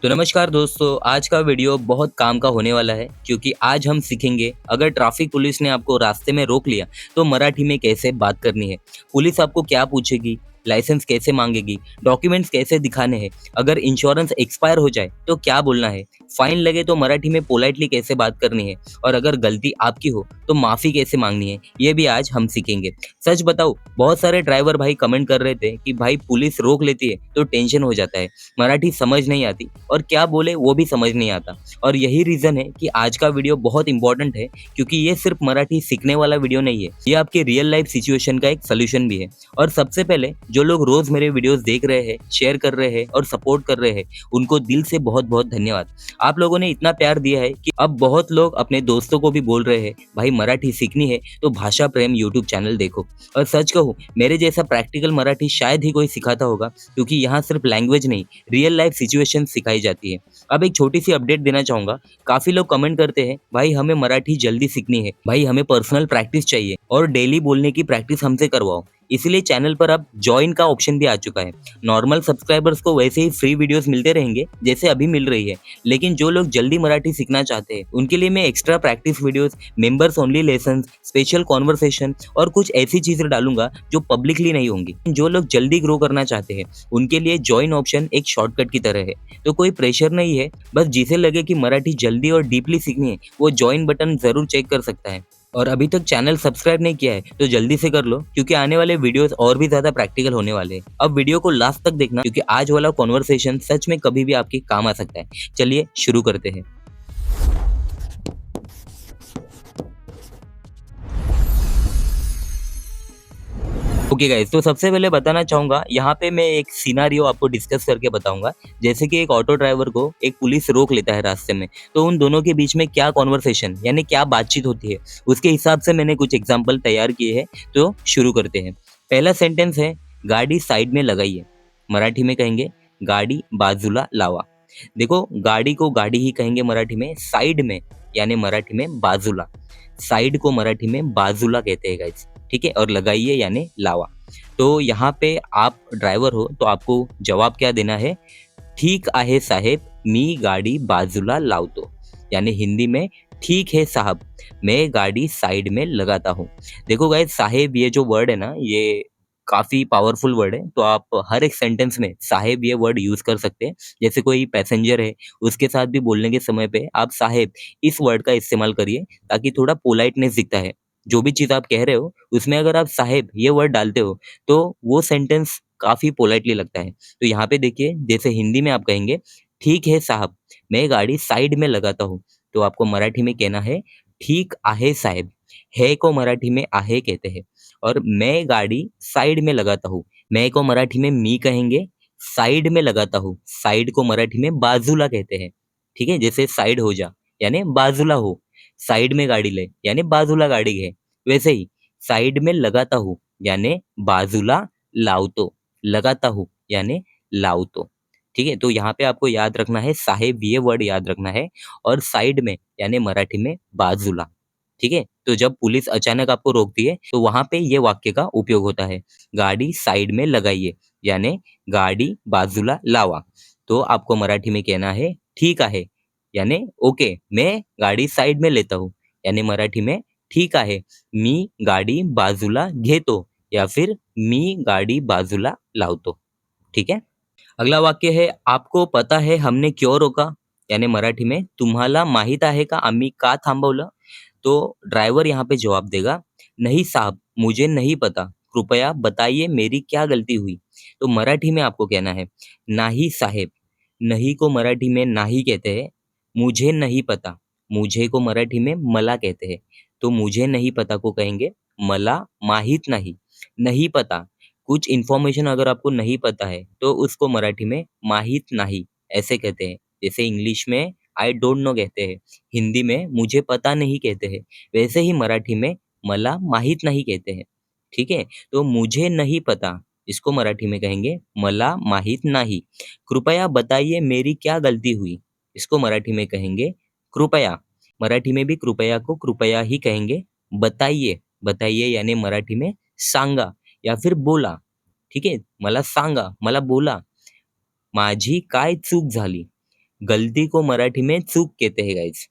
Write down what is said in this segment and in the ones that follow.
तो नमस्कार दोस्तों, आज का वीडियो बहुत काम का होने वाला है क्योंकि आज हम सीखेंगे अगर ट्रैफिक पुलिस ने आपको रास्ते में रोक लिया तो मराठी में कैसे बात करनी है। पुलिस आपको क्या पूछेगी, लाइसेंस कैसे मांगेगी, डॉक्यूमेंट्स कैसे दिखाने हैं, अगर इंश्योरेंस एक्सपायर हो जाए तो क्या बोलना है, फाइन लगे तो मराठी में पोलाइटली कैसे बात करनी है और अगर गलती आपकी हो तो माफ़ी कैसे मांगनी है, ये भी आज हम सीखेंगे। सच बताओ, बहुत सारे ड्राइवर भाई कमेंट कर रहे थे कि भाई पुलिस रोक लेती है तो टेंशन हो जाता है, मराठी समझ नहीं आती और क्या बोले वो भी समझ नहीं आता। और यही रीज़न है कि आज का वीडियो बहुत इंपॉर्टेंट है क्योंकि ये सिर्फ मराठी सीखने वाला वीडियो नहीं है, ये आपके रियल लाइफ सिचुएशन का एक सोल्यूशन भी है। और सबसे पहले जो लोग रोज मेरे वीडियोस देख रहे हैं, शेयर कर रहे हैं और सपोर्ट कर रहे हैं, उनको दिल से बहुत बहुत धन्यवाद। आप लोगों ने इतना प्यार दिया है कि अब बहुत लोग अपने दोस्तों को भी बोल रहे हैं भाई मराठी सीखनी है तो भाषा प्रेम यूट्यूब चैनल देखो। और सच कहूँ, मेरे जैसा प्रैक्टिकल मराठी शायद ही कोई सिखाता होगा क्योंकि यहाँ सिर्फ लैंग्वेज नहीं, रियल लाइफ सिचुएशन सिखाई जाती है। अब एक छोटी सी अपडेट देना चाहूंगा। काफी लोग कमेंट करते हैं भाई हमें मराठी जल्दी सीखनी है, भाई हमें पर्सनल प्रैक्टिस चाहिए और डेली बोलने की प्रैक्टिस हमसे करवाओ। इसलिए चैनल पर अब ज्वाइन का ऑप्शन भी आ चुका है। नॉर्मल सब्सक्राइबर्स को वैसे ही फ्री वीडियोस मिलते रहेंगे जैसे अभी मिल रही है, लेकिन जो लोग जल्दी मराठी सीखना चाहते हैं उनके लिए मैं extra practice videos, members only lesson, special conversation और कुछ ऐसी चीजें डालूंगा जो पब्लिकली नहीं होंगी। जो लोग जल्दी ग्रो करना चाहते हैं उनके लिए ज्वाइन ऑप्शन एक शॉर्टकट की तरह है। तो कोई प्रेशर नहीं है, बस जिसे लगे कि मराठी जल्दी और डीपली सीखनी है वो ज्वाइन बटन जरूर चेक कर सकता है। और अभी तक चैनल सब्सक्राइब नहीं किया है तो जल्दी से कर लो क्योंकि आने वाले वीडियोस और भी ज्यादा प्रैक्टिकल होने वाले हैं। अब वीडियो को लास्ट तक देखना क्योंकि आज वाला कॉन्वर्सेशन सच में कभी भी आपके काम आ सकता है। चलिए शुरू करते हैं। ओके गाइस, तो सबसे पहले बताना चाहूंगा, यहाँ पे मैं एक सिनारियो आपको डिस्कस करके बताऊंगा। जैसे कि एक ऑटो ड्राइवर को एक पुलिस रोक लेता है रास्ते में, तो उन दोनों के बीच में क्या कॉन्वर्सेशन यानी क्या बातचीत होती है, उसके हिसाब से मैंने कुछ एग्जाम्पल तैयार किए हैं। तो शुरू करते हैं। पहला सेंटेंस है गाड़ी साइड में लगाइए। मराठी में कहेंगे गाड़ी बाजूला लावा। देखो, गाड़ी को गाड़ी ही कहेंगे मराठी में, साइड में यानी मराठी में बाजूला। साइड को मराठी में बाजूला कहते हैं गाइस, ठीक है। और लगाइए यानी लावा। तो यहाँ पे आप ड्राइवर हो तो आपको जवाब क्या देना है, ठीक आहे साहेब, मी गाड़ी बाजूला लावतो। यानी हिंदी में ठीक है साहब, मैं गाड़ी साइड में लगाता हूँ। देखो गाइस, साहेब ये जो वर्ड है ना, ये काफी पावरफुल वर्ड है। तो आप हर एक सेंटेंस में साहेब ये वर्ड यूज कर सकते हैं। जैसे कोई पैसेंजर है, उसके साथ भी बोलने के समय पे आप साहेब इस वर्ड का इस्तेमाल करिए ताकि थोड़ा पोलाइटनेस दिखता है। जो भी चीज आप कह रहे हो उसमें अगर आप साहेब ये वर्ड डालते हो तो वो सेंटेंस काफी पोलाइटली लगता है। तो यहाँ पे देखिए, जैसे हिंदी में आप कहेंगे ठीक है साहब, मैं गाड़ी साइड में लगाता हूँ, तो आपको मराठी में कहना है ठीक आहे साहेब। है को मराठी में आहे कहते हैं। और मैं गाड़ी साइड में लगाता हूँ, मैं को मराठी में मी कहेंगे, साइड में लगाता हूँ, साइड को मराठी में बाजूला कहते हैं। ठीक है, जैसे साइड हो जा यानी बाजूला हो, साइड में गाड़ी ले यानी बाजूला गाड़ी घे। वैसे ही साइड में लगाता हूँ यानी बाजूला लावतो, लगाता हूँ यानी लावतो। ठीक है, तो यहाँ पे आपको याद रखना है साहेब ये वर्ड याद रखना है, और साइड में यानी मराठी में बाजूला। ठीक है, तो जब पुलिस अचानक आपको रोकती है तो वहां पे ये वाक्य का उपयोग होता है, गाड़ी साइड में लगाइए यानी गाड़ी बाजूला लावा। तो आपको मराठी में कहना है ठीक आहे यानी ओके, मैं गाड़ी साइड में लेता हूँ, यानी मराठी में ठीक आहे, मी गाडी बाजूला घेतो या फिर मी गाडी बाजूला लावतो। ठीक है। अगला वाक्य है आपको पता है हमने क्यों रोका, यानी मराठी में तुम्हाला माहित आहे का आम्ही का थांबवलं। तो ड्राइवर यहाँ पे जवाब देगा नहीं साहब, मुझे नहीं पता, कृपया बताइए मेरी क्या गलती हुई। तो मराठी में आपको कहना है नाही साहेब। नहीं को मराठी में नाही कहते हैं। मुझे नहीं पता, मुझे को मराठी में मला कहते हैं। तो मुझे नहीं पता को कहेंगे मला माहित नाही। नहीं पता, कुछ इन्फॉर्मेशन अगर आपको नहीं पता है तो उसको मराठी में माहित नाही ऐसे कहते हैं। जैसे इंग्लिश में आई डोंट नो कहते हैं, हिंदी में मुझे पता नहीं कहते हैं, वैसे ही मराठी में मला माहित नहीं कहते हैं। ठीक है, तो मुझे नहीं पता इसको मराठी में कहेंगे मला माहित नाही। कृपया बताइए मेरी क्या गलती हुई, इसको मराठी में कहेंगे कृपया। मराठी में भी कृपया को कृपया ही कहेंगे। बताइए, बताइए यानी मराठी में सांगा या फिर बोला। ठीक आहे, मला सांगा, मला बोला, माझी काय चूक झाली। गलती को मराठी में चूक कहते हैं गाइस।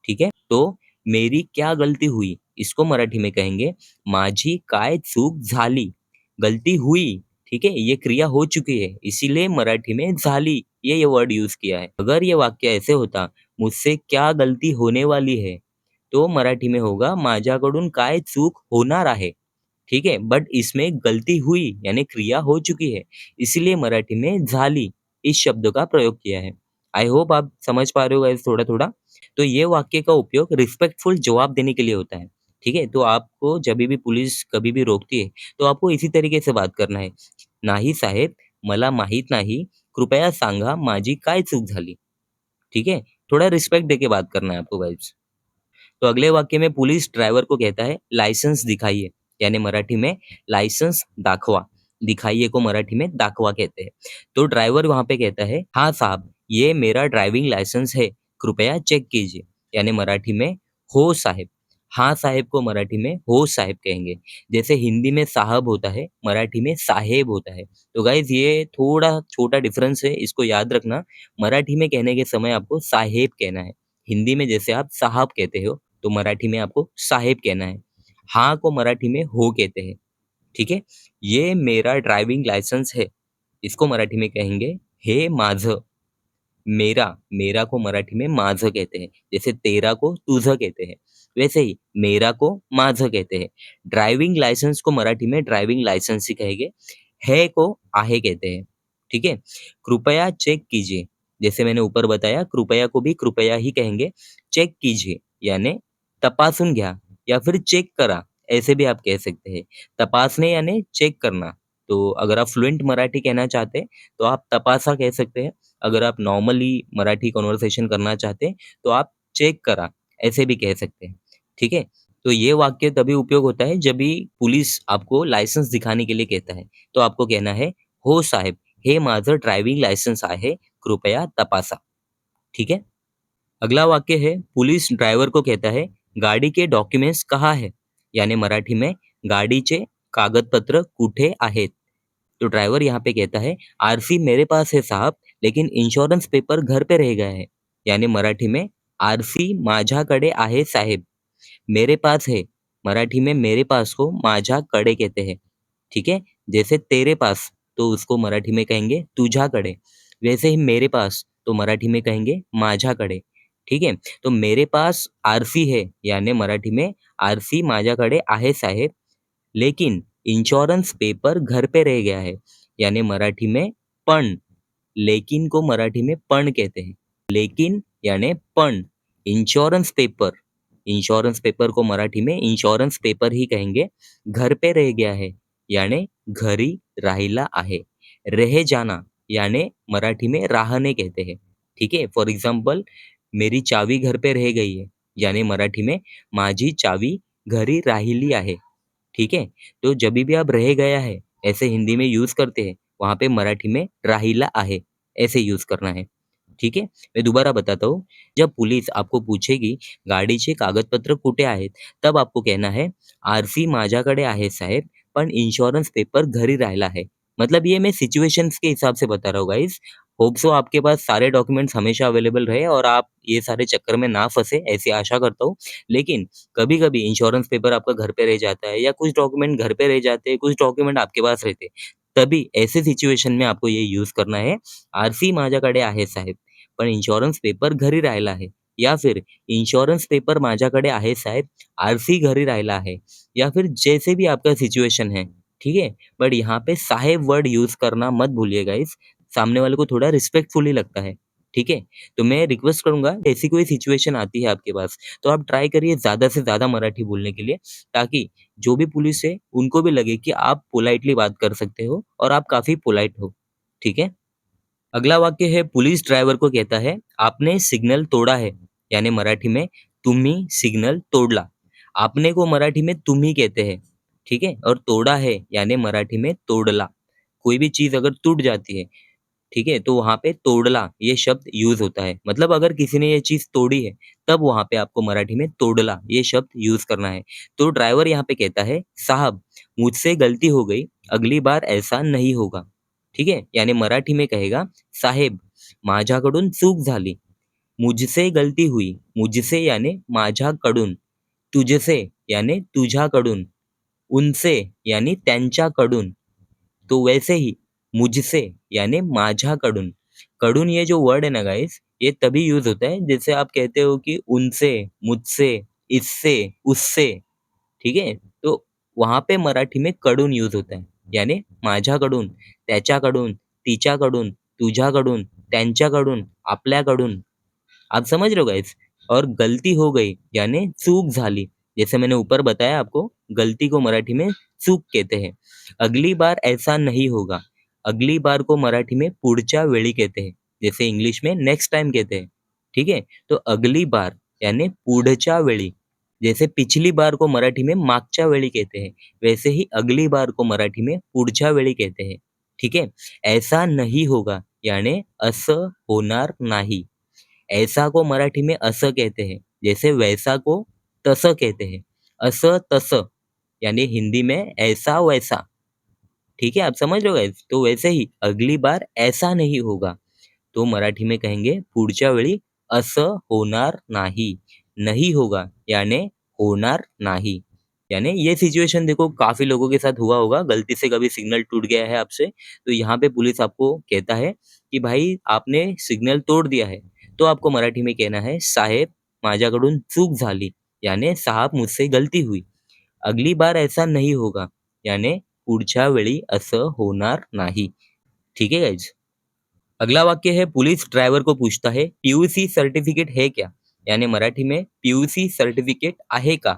ठीक है, तो मेरी क्या गलती हुई इसको मराठी में कहेंगे माझी काय चूक झाली। गलती हुई, ठीक है, ये क्रिया हो चुकी है इसीलिए मराठी में झाली ये वर्ड यूज किया है। अगर ये वाक्य ऐसे होता मुझसे क्या गलती होने वाली है, तो मराठी में होगा माझ्याकडून काय चूक होणार आहे। ठीक है, बट इसमें गलती हुई यानी क्रिया हो चुकी है, इसीलिए मराठी में झाली इस शब्द का प्रयोग किया है। आई होप आप समझ पा रहे हो गाइस थोड़ा थोड़ा। तो ये वाक्य का उपयोग रिस्पेक्टफुल जवाब देने के लिए होता है। ठीक है, तो आपको जब भी पुलिस कभी भी रोकती है तो आपको इसी तरीके से बात करना है। नाही साहेब, मला माहित नाही, कृपया सांगा माझी काय चूक झाली। ठीक है, थोड़ा रिस्पेक्ट देके बात करना है आपको गाइस। तो अगले वाक्य में पुलिस ड्राइवर को कहता है लाइसेंस दिखाइए, यानी मराठी में लाइसेंस दाखवा। दिखाइए को मराठी में दाखवा कहते हैं। तो ड्राइवर वहां पे कहता है हाँ साहब, ये मेरा ड्राइविंग लाइसेंस है, कृपया चेक कीजिए। यानी मराठी में हो साहेब। हाँ साहेब को मराठी में हो साहेब कहेंगे। जैसे हिंदी में साहब होता है, मराठी में साहेब होता है। तो गाइज ये थोड़ा छोटा डिफरेंस है, इसको याद रखना। मराठी में कहने के समय आपको साहेब कहना है। हिंदी में जैसे आप साहब कहते हो, तो मराठी में आपको साहेब कहना है। हाँ को मराठी में हो कहते हैं। ठीक है, ये मेरा ड्राइविंग लाइसेंस है, इसको मराठी में कहेंगे हे माझं। मेरा, मेरा को मराठी में माझं कहते हैं। जैसे तेरा को तुझं कहते हैं, वैसे ही मेरा को माझं कहते हैं। ड्राइविंग लाइसेंस को मराठी में ड्राइविंग लाइसेंस ही कहेंगे। है को आहे कहते हैं। ठीक है, कृपया चेक कीजिए, जैसे मैंने ऊपर बताया कृपया को भी कृपया ही कहेंगे। चेक कीजिए यानी तपासून घ्या या फिर चेक करा, ऐसे भी आप कह सकते हैं। तपासने यानी चेक करना। तो अगर आप फ्लुएंट मराठी कहना चाहते हैं तो आप तपासा कह सकते हैं। अगर आप नॉर्मली मराठी कन्वर्सेशन करना चाहते हैं तो आप चेक करा ऐसे भी कह सकते हैं। ठीक है, तो ये वाक्य तभी उपयोग होता है जब भी पुलिस आपको लाइसेंस दिखाने के लिए कहता है। तो आपको कहना है हो साहेब, हे माझं ड्रायव्हिंग लायसन्स आहे, कृपया तपासा। ठीक है, अगला वाक्य है पुलिस ड्राइवर को कहता है गाड़ी के डॉक्युमेंट्स कहाँ है, यानी मराठी में गाडीचे कागदपत्र कुठे आहेत। तो ड्राइवर यहाँ पे कहता है आरसी मेरे पास है साहब, लेकिन इंश्योरेंस पेपर घर पे रह गया है। यानी मराठी में आरसी माझ्याकडे आहे साहेब, मेरे पास है। मराठी में मेरे पास को माझ्याकडे कहते हैं। ठीक है, जैसे तेरे पास तो उसको मराठी में कहेंगे तुझ्याकडे, वैसे ही मेरे पास तो मराठी में कहेंगे माझ्याकडे। ठीक है, तो मेरे पास आरसी है यानी मराठी में आरसी माझ्याकडे आहे साहेब, लेकिन इंश्योरेंस पेपर घर पे रह गया है। यानी मराठी में पण, लेकिन को मराठी में पण कहते हैं। लेकिन यानी पण, इंश्योरेंस पेपर, इंश्योरेंस पेपर को मराठी में इंश्योरेंस पेपर ही कहेंगे। घर पे रह गया है यानी घरी राहिला आहे। रह जाना यानी मराठी में राहने कहते हैं। ठीक है, फॉर एग्जाम्पल मेरी चावी घर पे रह गई है, यानी मराठी में माझी चावी घरी राहिली आहे। ठीक है, तो जभी भी आप रह गया है ऐसे हिंदी में यूज करते हैं, वहां पे मराठी में राहिला आहे ऐसे यूज करना है। ठीक है, मैं दोबारा बताता हूँ। जब पुलिस आपको पूछेगी गाडीचे कागदपत्र कुठे आहेत, तब आपको कहना है आरसी माझ्याकडे आहे साहेब, पण इंश्योरेंस पेपर घरी राहिला है। मतलब ये मैं सिचुएशंस के हिसाब से बता रहा हूँ गाइस। होप सो आपके पास सारे डॉक्यूमेंट्स हमेशा अवेलेबल रहे और आप ये सारे चक्कर में ना फंसे, ऐसी आशा करता हूँ। लेकिन कभी-कभी इंश्योरेंस पेपर आपका घर पे रह जाता है या कुछ डॉक्यूमेंट घर पे रह जाते हैं, कुछ डॉक्यूमेंट आपके पास रहते हैं। तभी ऐसे सिचुएशन में आपको ये यूज करना है, आरसी माझ्याकडे आहे साहेब, पण इन्शुरन्स पेपर घरी राहिला आहे, या फिर इन्शुरन्स पेपर माझ्याकडे आहे साहेब, आरसी घरी राहिला आहे, या फिर जैसे भी आपका सिचुएशन है, ठीक है? बट यहाँ पे साहेब वर्ड यूज़ करना मत भूलिएगा गाइस, सामने वाले को थोड़ा रिस्पेक्टफुली लगता है, ठीक है? तो मैं रिक्वेस्ट करूँगा ऐसी कोई सिचुएशन आती है आपके पास, तो आप ट्राई करिए ज़्यादा से ज़्यादा मराठी बोलने के लिए, ताकि जो भी पुलिस है, उनको भी लगे कि आप पोलाइटली बात कर सकते हो और आप काफ़ी पोलाइट हो, ठीक है? अगला वाक्य है पुलिस ड्राइवर को कहता है आपने सिग्नल तोड़ा है, यानी मराठी में तुम्ही सिग्नल तोड़ला। आपने को मराठी में तुम्ही कहते हैं, ठीक है, और तोड़ा है यानी मराठी में तोड़ला। कोई भी चीज अगर टूट जाती है, ठीक है, तो वहां पे तोड़ला ये शब्द यूज होता है। मतलब अगर किसी ने ये चीज तोड़ी है, तब वहां पे आपको मराठी में तोड़ला ये शब्द यूज करना है। तो ड्राइवर यहाँ पे कहता है साहब, मुझसे गलती हो गई, अगली बार ऐसा नहीं होगा। ठीक है, यानी मराठी में कहेगा साहेब, माझ्याकडून चूक झाली. मुझसे गलती हुई. मुझसे याने माझ्याकडून. तुझसे याने तुझ्याकडून. उनसे यानी त्यांच्याकडून. तो वैसे ही मुझसे यानी माझ्याकडून. कडून ये जो वर्ड है ना गाइस, ये तभी यूज होता है जैसे आप कहते हो कि उनसे, मुझसे, इससे, उससे, ठीक है? तो वहाँ पे मराठी में कडून यूज होता है. यानी माझ्याकडून, त्याच्याकडून, तिच्याकडून, तुझ्याकडून, त्यांच्याकडून, आपल्याकडून. आप समझ रहे हो गाइस? और गलती हो गई यानी चूक झाली. जैसे मैंने ऊपर बताया आपको, गलती को मराठी में चूक कहते हैं. अगली बार ऐसा नहीं होगा. अगली बार को मराठी में पुढच्या वेळी कहते हैं. जैसे इंग्लिश में नेक्स्ट टाइम कहते हैं. ठीक है? तो अगली बार यानी पुढच्या वेळी. जैसे पिछली बार को मराठी में मागच्या वेळी कहते हैं, वैसे ही अगली बार को मराठी में पुढच्या वेळी कहते हैं. ठीक है? ऐसा नहीं होगा यानी असं होणार नाही. ऐसा को मराठी में असं कहते हैं. जैसे वैसा को तसं कहते हैं. असं तसं यानी हिंदी में ऐसा वैसा. ठीक है, आप समझ रहे हो गाइस? तो वैसे ही अगली बार ऐसा नहीं होगा. तो मराठी में कहेंगे पुढच्या वेळी असं होणार नाही. नहीं होगा यानी होणार नाही. यानी ये सिचुएशन देखो काफ़ी लोगों के साथ हुआ होगा, गलती से कभी सिग्नल टूट गया है आपसे, तो यहाँ पे पुलिस आपको कहता है कि भाई आपने सिग्नल तोड़ दिया है. तो आपको मराठी में कहना है साहेब माझ्याकडून चूक झाली. यानी साहब मुझसे गलती हुई. अगली बार ऐसा नहीं होगा. यानी पुढच्या वेळी असं होणार नाही. ठीक है गाइज? अगला वाक्य है पुलिस ड्राइवर को पूछता है पीयूसी सर्टिफिकेट है क्या? यानी मराठी में पीयूसी सर्टिफिकेट आहे का?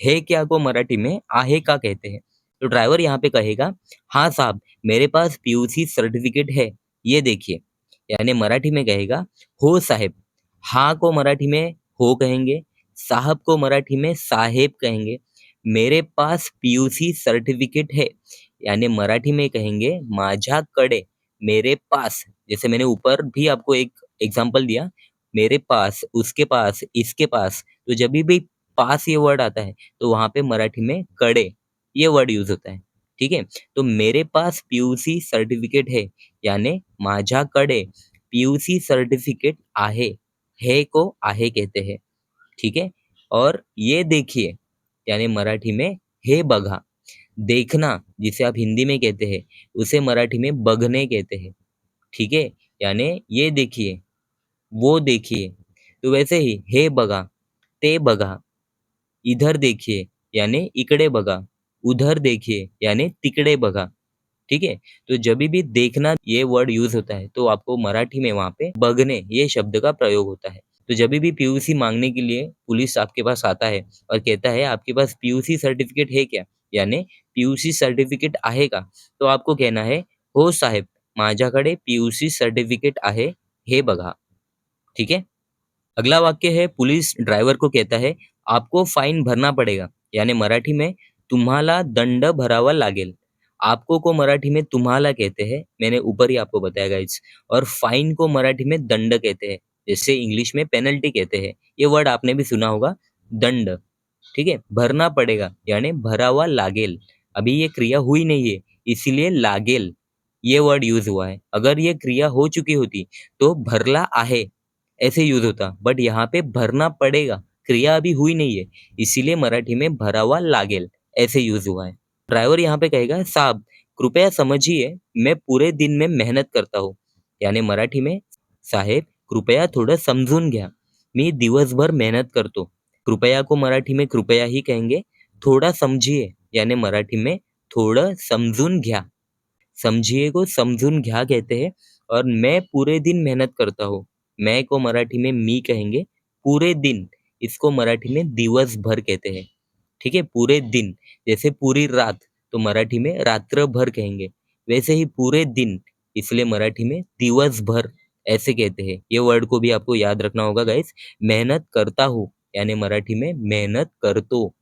है क्या को मराठी में आहे का कहते हैं. तो ड्राइवर यहाँ पे कहेगा हाँ साहब मेरे पास पीयूसी सर्टिफिकेट है, ये देखिए. यानी मराठी में कहेगा हो साहेब. हाँ को मराठी में हो कहेंगे, साहब को मराठी में साहेब कहेंगे. मेरे पास पीयूसी सर्टिफिकेट है यानी मराठी में कहेंगे माझ्याकडे. मेरे पास, जैसे मैंने ऊपर भी आपको एक एग्जांपल दिया, मेरे पास, उसके पास, इसके पास, तो जब भी पास ये वर्ड आता है तो वहाँ पे मराठी में कडे ये वर्ड यूज होता है. ठीक है? तो मेरे पास पीयूसी सर्टिफिकेट है यानी माझ्याकडे पीयूसी सर्टिफिकेट आहे. है को आहे कहते हैं. ठीक है? और ये देखिए यानी मराठी में हे बघा. देखना जिसे आप हिंदी में कहते हैं उसे मराठी में बघने कहते हैं. ठीक है? यानी ये देखिए, वो देखिए. तो वैसे ही हे बघा, ते बघा, इधर देखिए यानी इकडे बघा, उधर देखिए यानी तिकडे बघा. ठीक है? तो जभी भी देखना ये वर्ड यूज होता है तो आपको मराठी में वहाँ पे बघने ये शब्द का प्रयोग होता है. तो जभी भी पीयूसी मांगने के लिए पुलिस आपके पास आता है और कहता है आपके पास पीयूसी सर्टिफिकेट है क्या? यानी पीयूसी सर्टिफिकेट आहे का? तो आपको कहना है हो साहेब माझ्याकडे पीयूसी सर्टिफिकेट आहे, हे बघा. ठीक है? अगला वाक्य है पुलिस ड्राइवर को कहता है आपको फाइन भरना पड़ेगा. यानी मराठी में तुम्हाला दंड भरावा लागेल. आपको को मराठी में तुम्हाला कहते हैं, मैंने ऊपर ही आपको बताया गाइस. और फाइन को मराठी में दंड कहते हैं, जैसे इंग्लिश में पेनल्टी कहते हैं. ये वर्ड आपने भी सुना होगा, दंड. ठीक है? भरना पड़ेगा यानी भरावा लागेल. अभी ये क्रिया हुई नहीं है इसीलिए लागेल ये वर्ड यूज हुआ है. अगर ये क्रिया हो चुकी होती तो भरला आहे ऐसे यूज होता, बट यहाँ पे भरना पड़ेगा, क्रिया अभी हुई नहीं है इसीलिए मराठी में भरावा लागेल ऐसे यूज हुआ है. ड्राइवर यहाँ पे कहेगा साहब कृपया समझिए मैं पूरे दिन में मेहनत करता हूँ. यानी मराठी में साहेब कृपया थोडं समजून घ्या, मी दिवसभर मेहनत करतो. कृपया को मराठी में कृपया ही कहेंगे. थोड़ा समझिए यानी मराठी में थोडं समजून घ्या. समझिए को समझून घ्या कहते हैं. और मैं पूरे दिन मेहनत करता हूँ. मैं को मराठी में मी कहेंगे. पूरे दिन इसको मराठी में दिवस भर कहते हैं. ठीक है? पूरे दिन जैसे पूरी रात तो मराठी में रात्र भर कहेंगे. वैसे ही पूरे दिन इसलिए मराठी में दिवस भर ऐसे कहते हैं. ये वर्ड को भी आपको याद रखना होगा गाइस. मेहनत करता हूँ यानी मराठी में मेहनत करतो.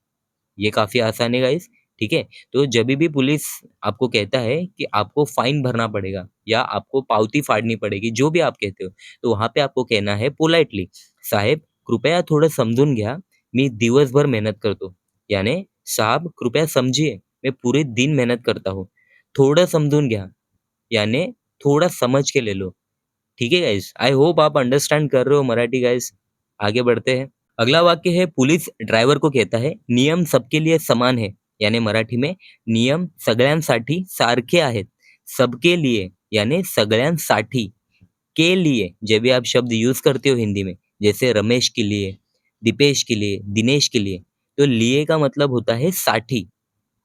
ये काफ़ी आसान है गाइस. ठीक है? तो जभी भी पुलिस आपको कहता है कि आपको फाइन भरना पड़ेगा या आपको पावती फाड़नी पड़ेगी, जो भी आप कहते हो, तो वहाँ पे आपको कहना है पोलाइटली, साहेब कृपया थोडं समजून घ्या, मी दिवसभर मेहनत करतो. यानी साहब कृपया समझिए, मैं पूरे दिन मेहनत करता हूँ. थोडं समजून घ्या, यानी थोड़ा समझ के ले लो. ठीक है गाइस, आई होप आप अंडरस्टँड कर रहे हो मराठी गाइस। आगे बढ़ते हैं। अगला वाक्य है पोलीस ड्रायव्हर को कहता है, नियम सबके लिए समान है. यानी मराठी में नियम सगळ्यांसाठी सारखे आहेत. सबके लिए यानी सगळ्यांसाठी. के लिए जब भी आप शब्द यूज करते हो हिंदी में, जैसे रमेश के लिए, दीपेश के लिए, दिनेश के लिए, तो लिए का मतलब होता है साठी.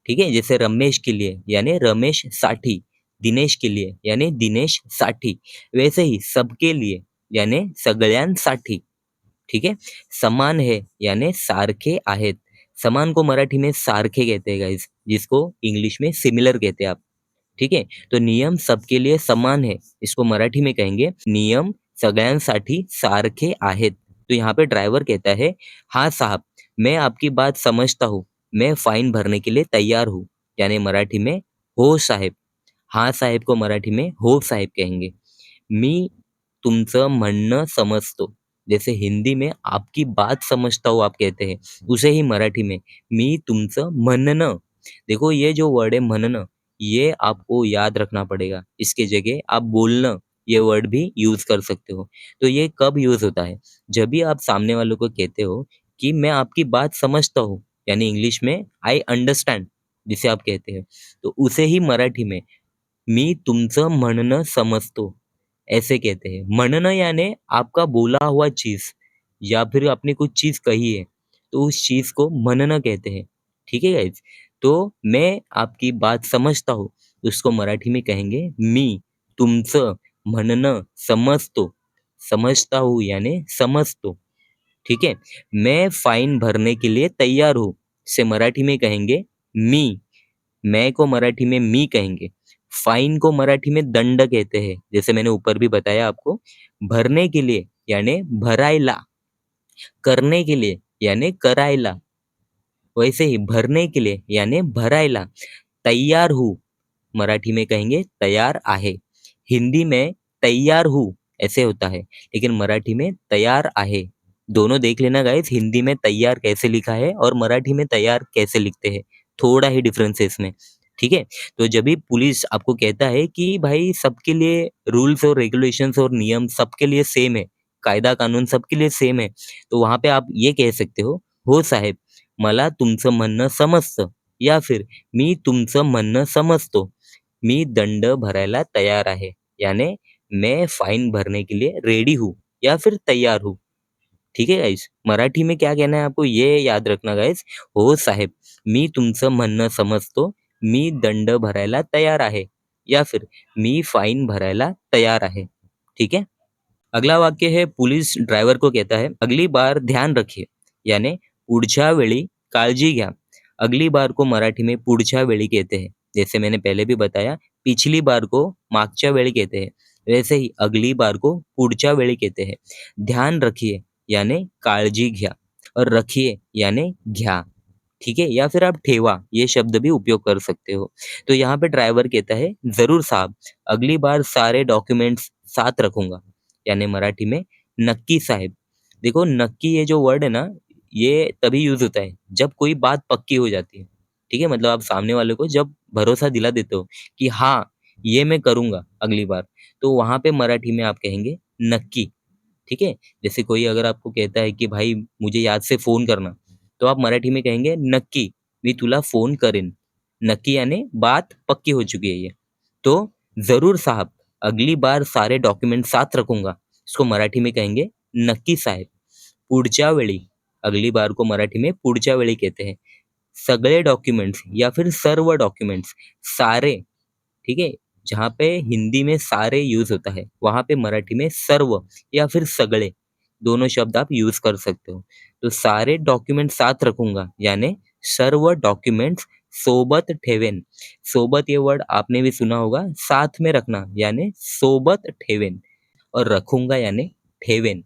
ठीक है, जैसे रमेश के लिए यानी रमेश साठी, दिनेश के लिए यानी दिनेश साठी, वैसे ही सबके लिए यानी सगळ्यांसाठी. ठीक है, समान है यानी सारखे आहेत. समान को मराठी में सारखे कहते हैं गाइस, जिसको इंग्लिश में सिमिलर कहते हैं आप. ठीक है, तो नियम सबके लिए समान है, इसको मराठी में कहेंगे नियम सगळ्यांसाठी सारखे आहेत. तो यहाँ पे ड्राइवर कहता है, हाँ साहब, मैं आपकी बात समझता हूँ, मैं फाइन भरने के लिए तैयार हूँ. यानी मराठी में हो साहेब. हाँ साहेब को मराठी में हो साहेब कहेंगे. मी तुमचं म्हणणं समजतो. जैसे हिंदी में आपकी बात समझता हूँ आप कहते हैं, उसे ही मराठी में मी तुमचं म्हणणं. देखो ये जो वर्ड है म्हणणं, ये आपको याद रखना पड़ेगा. इसके जगह आप बोलना ये वर्ड भी यूज कर सकते हो. तो ये कब यूज होता है? जब भी आप सामने वालों को कहते हो कि मैं आपकी बात समझता हूँ, यानी इंग्लिश में आई अंडरस्टैंड, जिसे आप कहते हैं, तो उसे ही मराठी में मी तुमचं म्हणणं समजतो ऐसे कहते हैं. म्हणणं यानी आपका बोला हुआ चीज, या फिर आपने कुछ चीज कही है, तो उस चीज को म्हणणं कहते हैं. ठीक है गाइज, तो मैं आपकी बात समझता हूँ, उसको मराठी में कहेंगे मी तुमचं म्हणणं समजतो. समझता हूँ यानी समझतो. ठीक है, मैं फाइन भरने के लिए तैयार हूँ, से मराठी में कहेंगे मी. मैं को मराठी में मी कहेंगे. फाइन को मराठी में दंड कहते हैं, जैसे मैंने ऊपर भी बताया आपको. भरने के लिए यानी भरायला, करने के लिए यानी करायला, वैसे ही भरने के लिए यानी भरायला. तैयार हूँ मराठी में कहेंगे तैयार आहे. हिंदी में तैयार हूँ ऐसे होता है, लेकिन मराठी में तैयार आहे. दोनों देख लेना गाइस, हिंदी में तैयार कैसे लिखा है और मराठी में तैयार कैसे लिखते हैं, थोड़ा ही डिफरेंस है इसमें. ठीक है, तो जब भी पुलिस आपको कहता है कि भाई सबके लिए रूल्स और रेगुलेशंस और नियम सबके लिए सेम है, कायदा कानून सबके लिए सेम है, तो वहां पे आप ये कह सकते हो साहेब, मला तुमचं म्हणणं समजतं, या फिर मी तुमचं म्हणणं समजतो, मी दंड भरायला तैयार आहे. यानी मैं फाइन भरने के लिए रेडी हूँ या फिर तैयार हूँ. ठीक है गाइस, मराठी में क्या कहना है आपको ये याद रखना गाइस. हो साहेब, मी तुमचं म्हणणं समजतो, मी दंड भरायला तैयार आहे, या फिर मी फाइन भरायला तैयार आहे. ठीक है. अगला वाक्य है पुलिस ड्राइवर को कहता है, अगली बार ध्यान रखिए. यानी पुढच्या वेळी काळजी घ्या. अगली बार को मराठी में पुढच्या वेळी कहते हैं, जैसे मैंने पहले भी बताया. पिछली बार को मागच्या वेळी कहते हैं, वैसे ही अगली बार को पुढच्या वेळी कहते हैं. ध्यान रखिए यानी काळजी घ्या, और रखिए यानी घ्या. ठीक है, या फिर आप ठेवा ये शब्द भी उपयोग कर सकते हो. तो यहाँ पे ड्राइवर कहता है, जरूर साहब, अगली बार सारे डॉक्यूमेंट्स साथ रखूंगा. यानी मराठी में नक्की साहेब. देखो नक्की ये जो वर्ड है ना, ये तभी यूज होता है जब कोई बात पक्की हो जाती है. ठीक है, मतलब आप सामने वाले को जब भरोसा दिला देते हो कि हाँ ये मैं करूंगा अगली बार, तो वहां पे मराठी में आप कहेंगे नक्की. ठीक है, जैसे कोई अगर आपको कहता है कि भाई मुझे याद से फोन करना, तो आप मराठी में कहेंगे नक्की मी तुला फोन करेन. नक्की यानी बात पक्की हो चुकी है ये. तो जरूर साहब, अगली बार सारे डॉक्यूमेंट साथ रखूंगा, इसको मराठी में कहेंगे नक्की साहेब. पुढच्या वेळी, अगली बार को मराठी में पुढच्या वेळी कहते हैं. सगळे डॉक्यूमेंट्स या फिर सर्व डॉक्यूमेंट्स, सारे. ठीक है, जहाँ पे हिंदी में सारे यूज होता है, वहां पे मराठी में सर्व या फिर सगळे दोनों शब्द आप यूज कर सकते हो. तो सारे डॉक्यूमेंट साथ रखूंगा यानी सर्व डॉक्यूमेंट्स सोबत ठेवेन. सोबत ये वर्ड आपने भी सुना होगा, साथ में रखना यानी सोबत ठेवेन, और रखूंगा यानी ठेवेन.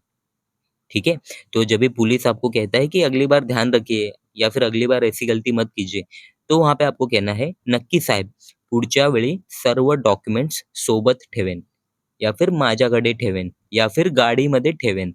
ठीक है, तो जब भी पुलिस आपको कहता है कि अगली बार ध्यान रखिए या फिर अगली बार ऐसी गलती मत कीजिए, तो वहां पे आपको कहना है नक्की साहेब, पुढच्या वेळी सर्व डॉक्युमेंट्स सोबत ठेवेन, या फिर माझ्याकडे ठेवेन, या फिर गाडीमध्ये ठेवेन.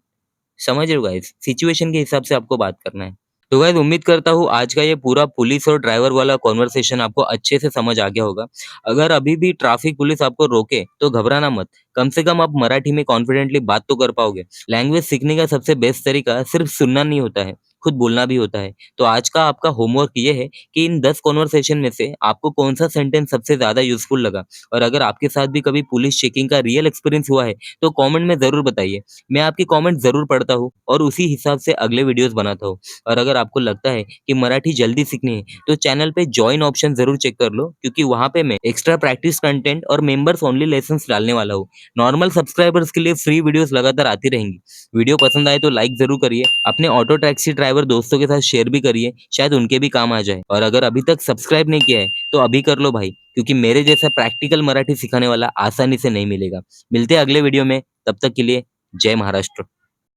समझ रहे हो गाइस, सिचुएशन के हिसाब से आपको बात करना है. तो गाइस उम्मीद करता हूँ आज का ये पूरा पुलिस और ड्राइवर वाला कॉन्वर्सेशन आपको अच्छे से समझ आ गया होगा। अगर अभी भी ट्रैफिक पुलिस आपको रोके तो घबराना मत। कम से कम आप मराठी में कॉन्फिडेंटली बात तो कर पाओगे। लैंग्वेज सीखने का सबसे बेस्ट तरीका सिर्फ सुनना नहीं होता है, खुद बोलना भी होता है। तो आज का आपका होमवर्क ये है कि इन 10 कॉन्वर्सेशन में से आपको कौन-सा सेंटेंस सबसे ज़्यादा यूज़फुल लगा और अगर आपके साथ भी कभी पुलिस चेकिंग का रियल एक्सपीरियंस हुआ है, तो कमेंट में ज़रूर बताइए। मैं आपके कमेंट ज़रूर पढ़ता हूँ और उसी हिसाब से अगले वीडियोज़ बनाता हूँ। और अगर आपको लगता है कि मराठी जल्दी सीखनी है तो चैनल पे जॉइन ऑप्शन जरूर चेक कर लो क्योंकि वहाँ पे मैं एक्स्ट्रा प्रैक्टिस कंटेंट और मेंबर्स ओनली लेसन्स डालने वाला हूँ। नॉर्मल सब्सक्राइबर्स के लिए फ्री वीडियोस लगातार आती रहेंगी। वीडियो पसंद आए तो लाइक जरूर करिए, अपने ऑटो टैक्सी ड्राइवर दोस्तों के साथ शेयर भी करिए, शायद उनके भी काम आ जाए। और अगर अभी तक सब्सक्राइब नहीं किया है तो अभी कर लो भाई, क्योंकि मेरे जैसा प्रैक्टिकल मराठी सिखाने वाला आसानी से नहीं मिलेगा। मिलते हैं अगले वीडियो में, तब तक के लिए जय महाराष्ट्र।